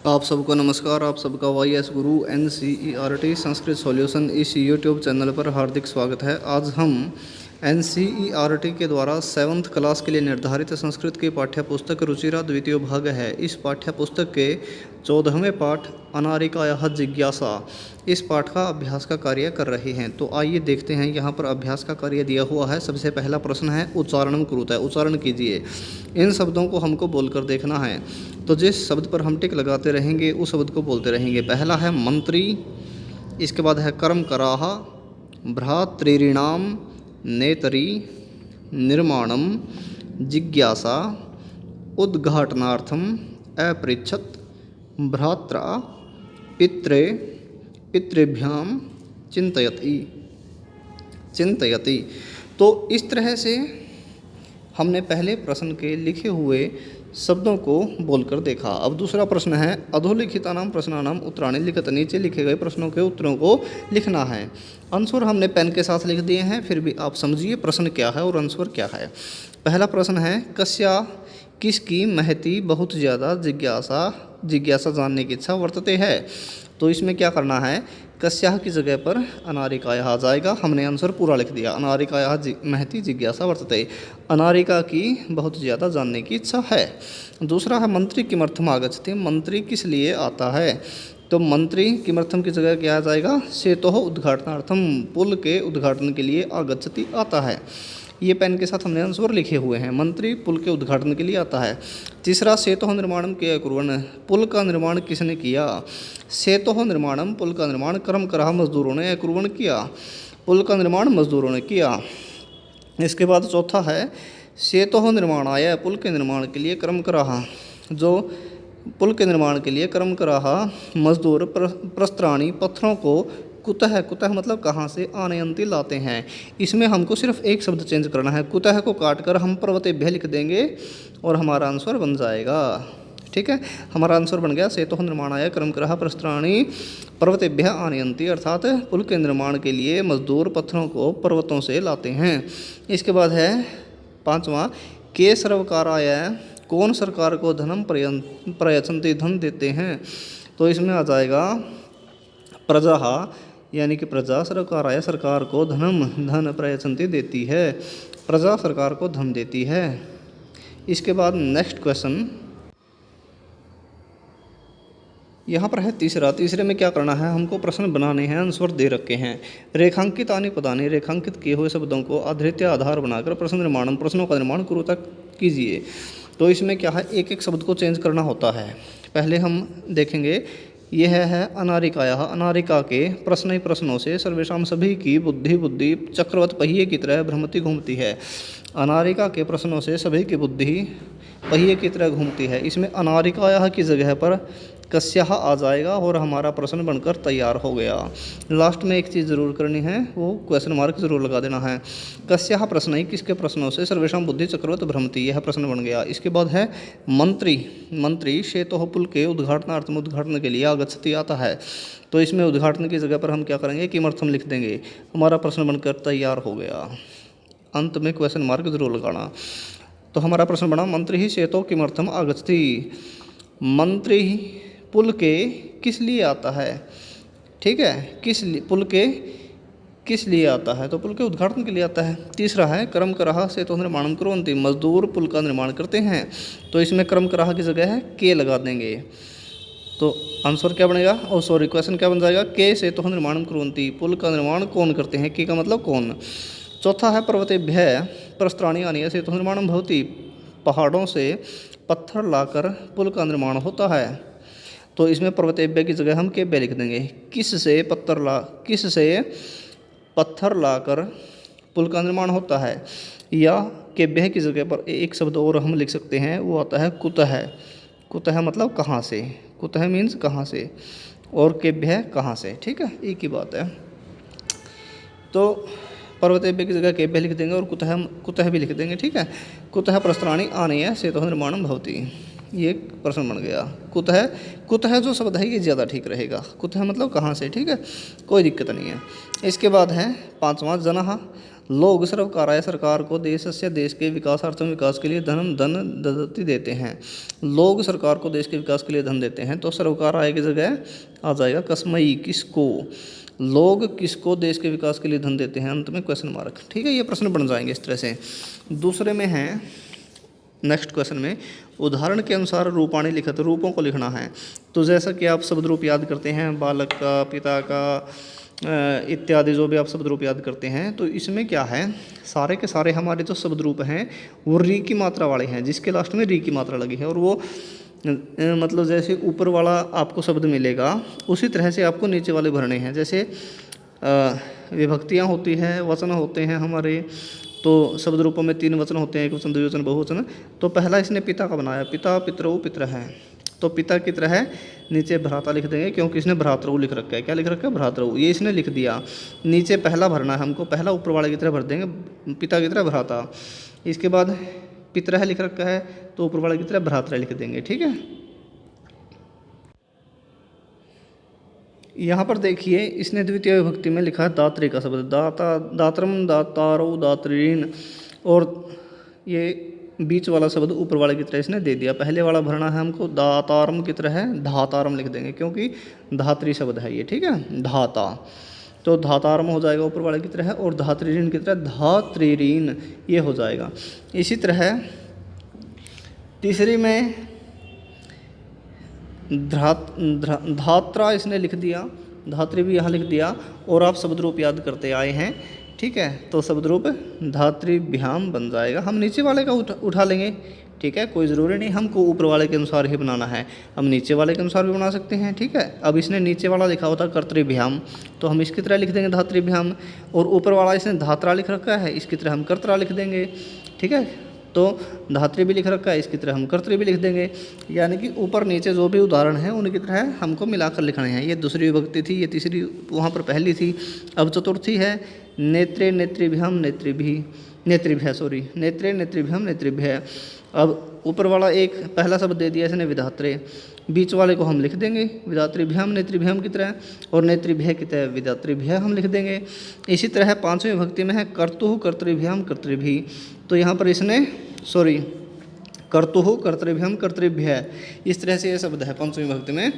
आप सबको नमस्कार। आप सबका YS गुरु NCERT संस्कृत सॉल्यूशन इस यूट्यूब चैनल पर हार्दिक स्वागत है। आज हम NCERT के द्वारा 7th क्लास के लिए निर्धारित संस्कृत की पाठ्य पुस्तक रुचिरा द्वितीय भाग है। इस पाठ्य पुस्तक के 14वें पाठ अनारिकायाः जिज्ञासा इस पाठ का अभ्यास का कार्य कर रहे हैं। तो आइए देखते हैं, यहाँ पर अभ्यास का कार्य दिया हुआ है। सबसे पहला प्रश्न है उच्चारणम कुरुतः, उच्चारण कीजिए। इन शब्दों को हमको बोलकर देखना है। तो जिस शब्द पर हम टिक लगाते रहेंगे उस शब्द को बोलते रहेंगे। पहला है मंत्री, इसके बाद है कर्म कराह, भ्रातृणाम, नेतरी, निर्माणम, जिज्ञासा, उद्घाटनार्थम, अपृच्छत, भ्रात्रा, पित्रे, पितृभ्याम, चिंतयति। तो इस तरह से हमने पहले प्रश्न के लिखे हुए शब्दों को बोलकर देखा। अब दूसरा प्रश्न है अधोलिखितानाम प्रश्नानाम उत्तराणि लिखत। नीचे लिखे गए प्रश्नों के उत्तरों को लिखना है। आंसर हमने पेन के साथ लिख दिए हैं, फिर भी आप समझिए प्रश्न क्या है और आंसर क्या है। पहला प्रश्न है कस्या, किसकी, महती, बहुत ज़्यादा, जिज्ञासा जानने की इच्छा वर्तते है। तो इसमें क्या करना है, कस्याह की जगह पर अनारिकायाः आ जाएगा। हमने आंसर पूरा लिख दिया। अनारिकायाः महती जिज्ञासा वर्तते, अनारिका की बहुत ज़्यादा जानने की इच्छा है। दूसरा है मंत्री किमर्थम आगच्छति, मंत्री किस लिए आता है। तो मंत्री किमर्थम की जगह क्या आ जाएगा, सेतोः उद्घाटनार्थम, पुल के उद्घाटन के लिए आगच्छति आता है। ये पेन के साथ हमने आंसर लिखे हुए हैं। मंत्री पुल के उद्घाटन के लिए आता है। तीसरा सेतोः निर्माणम किया कुर्वन्, पुल का निर्माण किसने किया। सेतोः निर्माणम, पुल का निर्माण, कर्म कराह, मजदूरों ने, कुर्वन् किया, पुल का निर्माण मजदूरों ने किया। इसके बाद चौथा है सेतोः निर्माणाय, पुल के निर्माण के लिए, कर्म कराह, जो पुल के निर्माण के लिए कर्म कराह मजदूर, प्रस्त्राणी, पत्थरों को, कुतः, कुतः मतलब कहाँ से, आनयंती लाते हैं। इसमें हमको सिर्फ एक शब्द चेंज करना है, कुतः को काट कर हम पर्वतेभ्यः लिख देंगे और हमारा आंसर बन जाएगा। ठीक है, हमारा आंसर बन गया सेतोः निर्माणाय कर्म कराह प्रस्त्राणी पर्वतेभ्यः आनयंती, अर्थात पुल के निर्माण के लिए मजदूर पत्थरों को पर्वतों से लाते हैं। इसके बाद है पांचवा के सर्वकाराय, कौन सरकार को धनम प्रयच्छन्ति, धन देते हैं। तो इसमें आ जाएगा प्रजा, यानी कि प्रजा, सरकाराय, सरकार को, धन प्रयच्छन्ति देती है, प्रजा सरकार को धन देती है। इसके बाद नेक्स्ट क्वेश्चन यहाँ पर है तीसरे में क्या करना है, हमको प्रश्न बनाने हैं, आंसर दे रखे हैं। रेखांकित आने पदाने, रेखांकित किए हुए शब्दों को आधारित आधार बनाकर प्रश्न निर्माण, प्रश्नों का निर्माण कुरुतः कीजिए। तो इसमें क्या है, एक एक शब्द को चेंज करना होता है। पहले हम देखेंगे, यह है अनारिकायाः, अनारिका के प्रश्नों से सर्वेषाम सभी की बुद्धि चक्रवत पहिए की तरह भ्रमती घूमती है। अनारिका के प्रश्नों से सभी की बुद्धि पहिए की तरह घूमती है। इसमें अनारिकायाः की जगह पर कस्याः आ जाएगा और हमारा प्रश्न बनकर तैयार हो गया। लास्ट में एक चीज़ ज़रूर करनी है, वो क्वेश्चन मार्क ज़रूर लगा देना है। कस्याः प्रश्न ही, किसके प्रश्नों से, सर्वेषाम बुद्धि चक्रवत भ्रमती, यह प्रश्न बन गया। इसके बाद है मंत्री सेतोः, पुल के उद्घाटनार्थम, उद्घाटन के लिए, आगच्छति आता है। तो इसमें उद्घाटन की जगह पर हम क्या करेंगे, किमर्थम लिख देंगे। हमारा प्रश्न बनकर तैयार हो गया। अंत में क्वेश्चन मार्क जरूर लगाना। तो हमारा प्रश्न बना मंत्री ही सेतोः किमर्थम आगच्छति, मंत्री पुल के किस लिए आता है। ठीक है, पुल के किस लिए आता है, तो पुल के उद्घाटन के लिए आता है। तीसरा है कर्म कराह सेतोः निर्माणम कुर्वन्ति, मजदूर पुल का निर्माण करते हैं। तो इसमें कर्म कराह की जगह है के लगा देंगे। तो आंसर क्या बनेगा, क्वेश्चन क्या बन जाएगा, के सेतोः निर्माणम कुर्वन्ति, पुल का निर्माण कौन करते हैं, के का मतलब कौन। चौथा है पर्वतेभ्यः प्रस्त्राणि आनीय सेतोः निर्माणम भवति, पहाड़ों से पत्थर लाकर पुल का निर्माण होता है। तो इसमें पर्वतेभ्यः की जगह हम केभ्यः लिख देंगे। किस से पत्थर लाकर पुल का निर्माण होता है। या केभ्यः की जगह पर एक शब्द और हम लिख सकते हैं, वो आता है कुतः। कुतः मतलब कहाँ से, कुतः मीन्स कहाँ से, और केभ्यः कहाँ से। ठीक है, एक ही बात है। तो पर्वतेभ्यः की जगह केभ्यः लिख देंगे और कुतः भी लिख देंगे। ठीक है, कुतः प्रस्त्राणि आनीय सेतोः निर्माणम भवति, ये प्रश्न बन गया। कुतः जो शब्द है ये ज़्यादा ठीक रहेगा, कुतः मतलब कहाँ से। ठीक है, कोई दिक्कत नहीं है। इसके बाद है पांचवा जनः, लोग सर्वकाराय सरकार को देशस्य देश के विकासार्थम विकास के लिए धन दत्ति देते हैं। लोग सरकार को देश के विकास के लिए धन देते हैं, तो सर्वकाराय की जगह आ जाएगा कस्मई, किसको। लोग किसको देश के विकास के लिए धन देते हैं, अंत में क्वेश्चन मार्क। ठीक है, ये प्रश्न बन जाएंगे इस तरह से। दूसरे में है नेक्स्ट क्वेश्चन में उदाहरण के अनुसार रूपाणी लिखित, रूपों को लिखना है। तो जैसा कि आप शब्द रूप याद करते हैं, बालक का, पिता का इत्यादि जो भी आप शब्द रूप याद करते हैं, तो इसमें क्या है, सारे के सारे हमारे जो शब्द रूप हैं वो री की मात्रा वाले हैं, जिसके लास्ट में री की मात्रा लगी है। और वो मतलब जैसे ऊपर वाला आपको शब्द मिलेगा उसी तरह से आपको नीचे वाले भरने हैं। जैसे विभक्तियाँ होती हैं, वचन होते हैं हमारे, तो शब्द रूपों में 3 वचन होते हैं, एक वचन, द्विवचन, बहुवचन। तो पहला इसने पिता का बनाया, पिता पितरऊ पितर है, तो पिता की तरह है, नीचे भ्राता लिख देंगे क्योंकि इसने भ्रातरऊ लिख रखा है। क्या लिख रखा है, भ्रातरऊ, ये इसने लिख दिया। नीचे पहला भरना है हमको, पहला ऊपर वाले की तरह भर देंगे, पिता की तरह भ्राता। इसके बाद पितर लिख रखा है तो ऊपर वाले की तरह भ्रातृ लिख देंगे। ठीक है, यहाँ पर देखिए इसने द्वितीय विभक्ति में लिखा है दात्री का शब्द, दाता, दात्रम, दातारो, दात्रीन, और ये बीच वाला शब्द ऊपर वाले की तरह इसने दे दिया। पहले वाला भरना है हमको, दातारम की तरह है, धातारम लिख देंगे क्योंकि धात्री शब्द है ये। ठीक है, धाता, तो धातारम हो जाएगा ऊपर वाले की तरह, और धात्रीन की तरह धात्रीन ये हो जाएगा। इसी तरह तीसरी में धात्रा इसने लिख दिया, धात्री भी यहाँ लिख दिया, और आप शब्द रूप याद करते आए हैं। ठीक है, तो शब्द रूप धातृभ्याम बन जाएगा। हम नीचे वाले का उठा लेंगे। ठीक है, कोई ज़रूरी नहीं हमको ऊपर वाले के अनुसार ही बनाना है, हम नीचे वाले के अनुसार भी बना सकते हैं। ठीक है, अब इसने नीचे वाला लिखा होता कर्तृभ्याम, तो हम इसकी तरह लिख देंगे धातृभ्याम, और ऊपर वाला इसने धात्रा लिख रखा है, इसकी तरह हम कर्त्रा लिख देंगे। ठीक है, तो धात्री भी लिख रखा है, इसकी तरह हम कर्तृ भी लिख देंगे। यानी कि ऊपर नीचे जो भी उदाहरण हैं उनकी तरह हमको मिलाकर लिखने हैं। ये दूसरी विभक्ति थी, ये तीसरी वहाँ पर पहली थी, अब चतुर्थी है नेत्रे नेत्रिभ्यम नेत्रिभी, नेत्रिभ्य सॉरी, नेत्रे नेत्रिभ्यम नेत्रिभ्य। अब ऊपर वाला एक पहला शब्द दे दिया इसने विधात्रे, बीच वाले को हम लिख देंगे विधातृभ्याम नेत्रिभ्याम की तरह, और नेत्रिभ्य की तरह विधातृभ्य हम लिख देंगे। इसी तरह पांचवीं विभक्ति में है कर्तुः कर्तृभ्याम कर्तृभी, तो यहाँ पर इसने सॉरी कर्तुः कर्तृभ्याम कर्तृभ्य, इस तरह से ये शब्द है पंचमी विभक्ति में।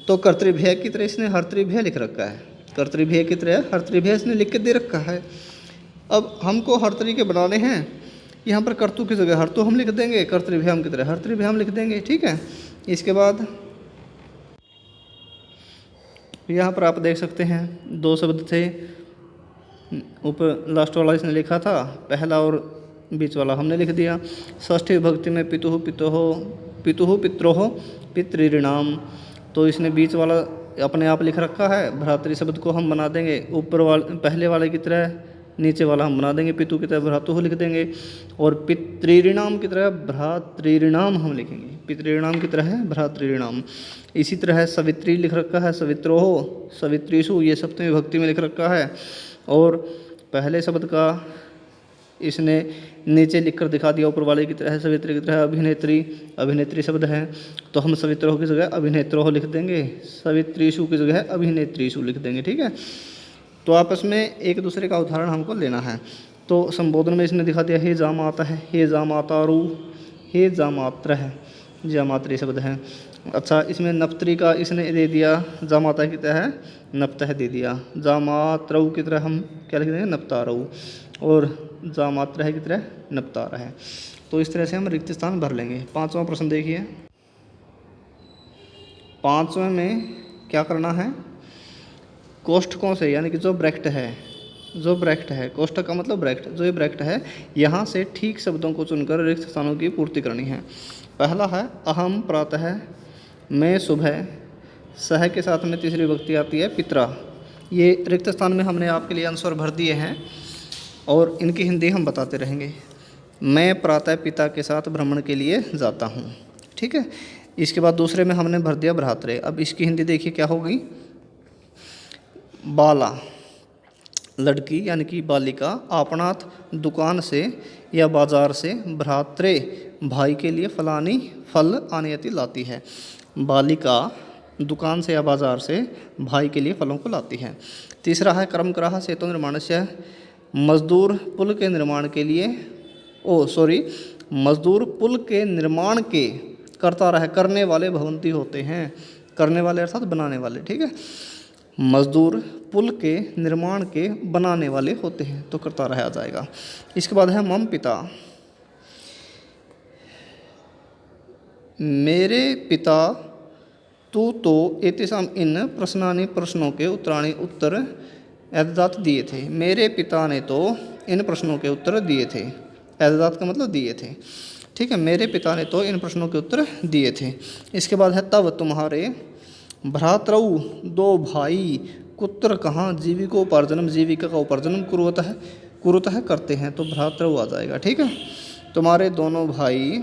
तो कर्तृभ्य की तरह इसने हर्तृभ्य लिख रखा है, कर्तृभ्य की तरह हर्तृभ्य इसने लिख के दे रखा है। अब हमको हर तरीके बनाने हैं, यहाँ पर कर्तु की जगह हर्तु हम लिख देंगे, कर्तृभ्याम की तरह हर्तृभ्याम लिख देंगे। ठीक है, इसके बाद यहाँ पर आप देख सकते हैं 2 शब्द थे, ऊपर लास्ट वाला इसने लिखा था, पहला और बीच वाला हमने लिख दिया। षष्ठी विभक्ति में पितुः पितुः पित्रोः पितृणाम, तो इसने बीच वाला अपने आप लिख रखा है, भ्रातृ शब्द को हम बना देंगे ऊपर वाले पहले वाले की तरह, नीचे वाला हम बना देंगे पितु की तरह भ्रातुः लिख देंगे, और पितृणाम की तरह भ्रातृणाम हम लिखेंगे, पितृणाम की तरह है भ्रातृणाम। इसी तरह सवित्री लिख रखा है, सवित्रोः सवित्रीषु, ये सप्तमी विभक्ति में लिख रखा है, और पहले शब्द का इसने नीचे लिखकर दिखा दिया ऊपर वाले की तरह, सवित्री की तरह अभिनेत्री, अभिनेत्री शब्द है तो हम सवित्रोः की जगह अभिनेत्रोः लिख देंगे, सवित्रीषु की जगह अभिनेत्रीषु लिख देंगे। ठीक है, तो आपस में एक दूसरे का उदाहरण हमको लेना है। तो संबोधन में इसने दिखा दिया हे जामाता है, हे जामातारू, हे जामात्र है, जामात्री शब्द है। अच्छा, इसमें नप्त्री का इसने दे दिया, जामाता की तरह नप्तः दे दिया, जामात्रऊ की तरह हम क्या लिख देंगे नप्तारऊ, और जामात्र की तरह नप्तार है। तो इस तरह से हम रिक्त स्थान भर लेंगे। 5वां प्रश्न देखिए, 5वें में क्या करना है, कोष्ठकों से यानी कि जो ब्रैकेट है, कोष्ठक का मतलब ब्रैकेट, जो ये ब्रैकेट है यहाँ से ठीक शब्दों को चुनकर रिक्त स्थानों की पूर्ति करनी है। पहला है अहम प्रातः, मैं सुबह, सह के साथ में तीसरी विभक्ति आती है पित्रा। ये रिक्त स्थान में हमने आपके लिए आंसर भर दिए हैं और इनकी हिंदी हम बताते रहेंगे। मैं प्रातः पिता के साथ भ्रमण के लिए जाता हूँ। ठीक है, इसके बाद दूसरे में हमने भर दिया भ्रातृ। अब इसकी हिंदी देखिए क्या हो गई, बाला लड़की यानी कि बालिका, आपणात दुकान से या बाजार से, भ्रातृ भाई के लिए फलानी फल आनयति लाती है। बालिका दुकान से या बाजार से भाई के लिए फलों को लाती है। तीसरा है कर्मकरः सेतु निर्माणस्य मजदूर पुल के निर्माण के लिए मजदूर पुल के निर्माण के करता रहे करने वाले भवंती होते हैं। करने वाले अर्थात बनाने वाले, ठीक है। मजदूर पुल के निर्माण के बनाने वाले होते हैं, तो करता रहा जाएगा। इसके बाद है मम पिता। मेरे पिता तू तो एतेषाम इन प्रश्नानि प्रश्नों के उत्तराणि उत्तर एतदात दिए थे। मेरे पिता ने तो इन प्रश्नों के उत्तर दिए थे। एतदात का मतलब दिए थे, ठीक है। मेरे पिता ने तो इन प्रश्नों के उत्तर दिए थे। इसके बाद है तब तुम्हारे भ्रातरऊ दो भाई कुत्र कहाँ जीविकोपार्जनम जीविका का उपार्जनम कुरुतः करते हैं, तो भ्रातरऊ आ जाएगा, ठीक है। तुम्हारे दोनों भाई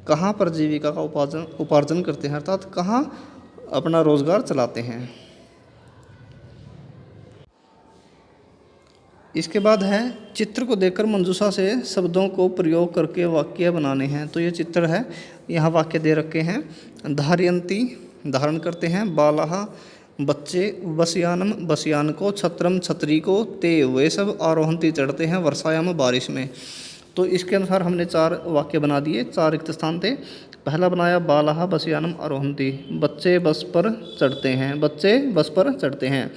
कहाँ पर जीविका का उपार्जन करते हैं, अर्थात कहाँ अपना रोजगार चलाते हैं। इसके बाद है चित्र को देखकर मंजूषा से शब्दों को प्रयोग करके वाक्य बनाने हैं। तो ये चित्र है, यहाँ वाक्य दे रखे हैं। धारयंती धारण करते हैं, बालाह बच्चे, बसयानम बसयान को, छत्रम छतरी को, ते वे सब आरोहंती चढ़ते हैं, वर्षायाम बारिश में। तो इसके अनुसार हमने 4 वाक्य बना दिए, 4 रिक्त स्थान थे। पहला बनाया बालाह बसयानम आरोहंती, बच्चे बस पर चढ़ते हैं, बच्चे बस पर चढ़ते हैं।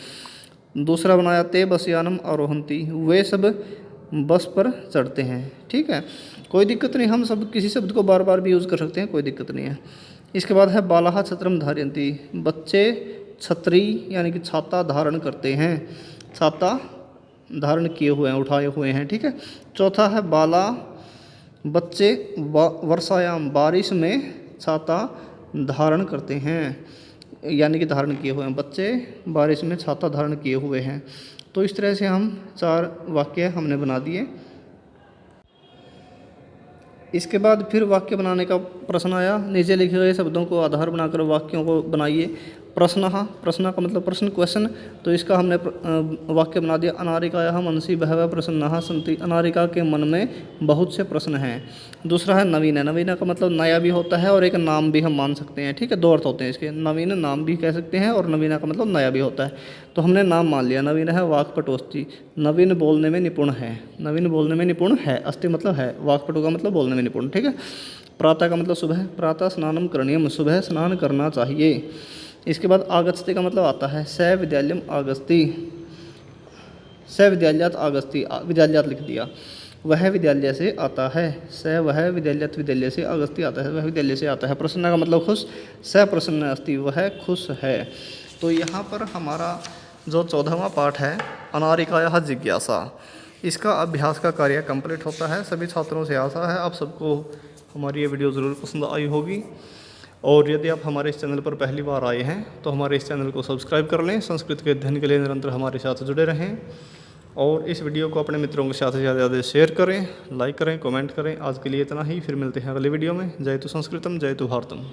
दूसरा बनाया ते बसयानम आरोहंती, वे सब बस पर चढ़ते हैं, ठीक है। कोई दिक्कत नहीं, हम सब किसी शब्द को बार बार भी यूज़ कर सकते हैं, कोई दिक्कत नहीं है। इसके बाद है बालाह छत्रम धारयंती, बच्चे छतरी यानी कि छाता धारण करते हैं, छाता धारण किए हुए हैं, उठाए हुए हैं, ठीक है। चौथा है बाला बच्चे वर्षायाम बारिश में छाता धारण करते हैं, यानी कि धारण किए हुए हैं, बच्चे बारिश में छाता धारण किए हुए हैं। तो इस तरह से हम 4 वाक्य हमने बना दिए। इसके बाद फिर वाक्य बनाने का प्रश्न आया। नीचे लिखे गए शब्दों को आधार बनाकर वाक्यों को बनाइए। प्रश्न का मतलब प्रश्न, क्वेश्चन। तो इसका हमने वाक्य बना दिया, अनारिकायाः मनसि बहवः प्रश्नाः सन्ति, अनारिका के मन में बहुत से प्रश्न हैं। दूसरा है नवीन। नवीन का मतलब नया भी होता है और एक नाम भी हम मान सकते हैं, ठीक है। 2 अर्थ होते हैं इसके, नवीन नाम भी कह सकते हैं और नवीना का मतलब नया भी होता है। तो हमने नाम मान लिया। नवीन है वाक्पटुस्ति, नवीन बोलने में निपुण है, नवीन बोलने में निपुण है, अस्ति मतलब है, वाक्पटु का मतलब बोलने में निपुण, ठीक है। प्रातः का मतलब सुबह, प्रातः स्नानम करणीयम, सुबह स्नान करना चाहिए। इसके बाद आगस्ति का मतलब आता है स विद्यालयम आगस्ति, स विद्यालयात आगस्ति, विद्यालयात लिख दिया, वह विद्यालय से आता है। स वह विद्यालयात विद्यालय से, आगस्ति आता है, वह विद्यालय से आता है। प्रसन्न का मतलब खुश, स प्रसन्न अस्ति, वह खुश है। तो यहाँ पर हमारा जो 14वां पाठ है अनारिकायाः जिज्ञासा, इसका अभ्यास का कार्य कंप्लीट होता है। सभी छात्रों से आशा है आप सबको हमारी ये वीडियो ज़रूर पसंद आई होगी। और यदि आप हमारे इस चैनल पर पहली बार आए हैं तो हमारे इस चैनल को सब्सक्राइब कर लें। संस्कृत के अध्ययन के लिए निरंतर हमारे साथ जुड़े रहें और इस वीडियो को अपने मित्रों के साथ ज़्यादा से ज़्यादा शेयर करें, लाइक करें, कमेंट करें। आज के लिए इतना ही, फिर मिलते हैं अगले वीडियो में। जय तु संस्कृतम, जय तु भारतम।